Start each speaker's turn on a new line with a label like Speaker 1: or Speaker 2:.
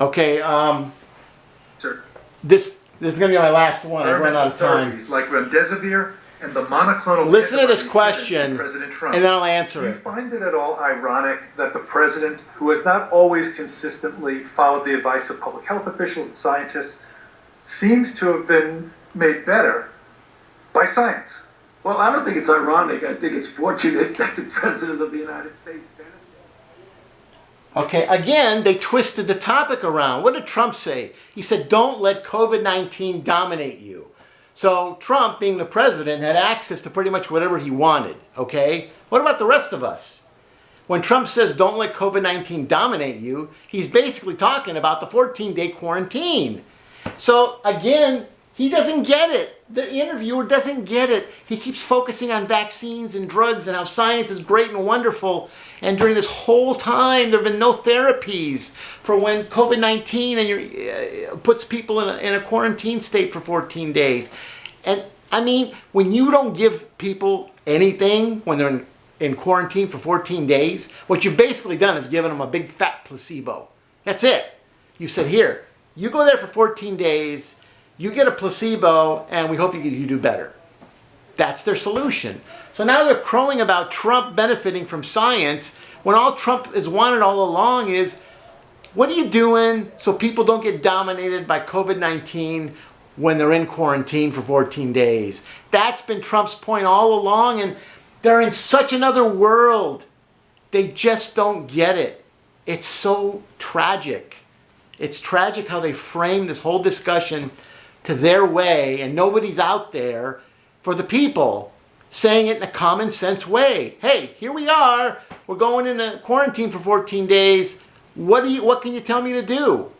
Speaker 1: Okay,
Speaker 2: Sir.
Speaker 1: this is going to be my last one. I run out of time.
Speaker 2: Therapies like remdesivir and the monoclonal
Speaker 1: Listen to this
Speaker 2: antibodies
Speaker 1: question,
Speaker 2: given to President Trump.
Speaker 1: and then I'll answer
Speaker 2: Do you
Speaker 1: it.
Speaker 2: find it at all ironic that the president, who has not always consistently followed the advice of public health officials and scientists, seems to have been made better by science?
Speaker 3: Well, I don't think it's ironic. I think it's fortunate that the President of the United States benefited.
Speaker 1: Okay, again, they twisted the topic around. What did Trump say? He said, don't let COVID-19 dominate you. So Trump, being the president, had access to pretty much whatever he wanted, okay? What about the rest of us? When Trump says, don't let COVID-19 dominate you, he's basically talking about the 14-day quarantine. So, again, he doesn't get it. The interviewer doesn't get it. He keeps focusing on vaccines and drugs and how science is great and wonderful. And during this whole time, there have been no therapies for when COVID-19 puts people in a quarantine state for 14 days. And, I mean, when you don't give people anything when they're in quarantine for 14 days, what you've basically done is given them a big fat placebo. That's it. You said, here, you go there for 14 days, you get a placebo, and we hope you do better. That's their solution. So now they're crowing about Trump benefiting from science when all Trump has wanted all along is, what are you doing so people don't get dominated by COVID-19 when they're in quarantine for 14 days? That's been Trump's point all along, and they're in such another world. They just don't get it. It's so tragic. It's tragic how they frame this whole discussion to their way, and nobody's out there for the people saying it in a common sense way. Hey, here we are. We're going into quarantine for 14 days. What can you tell me to do?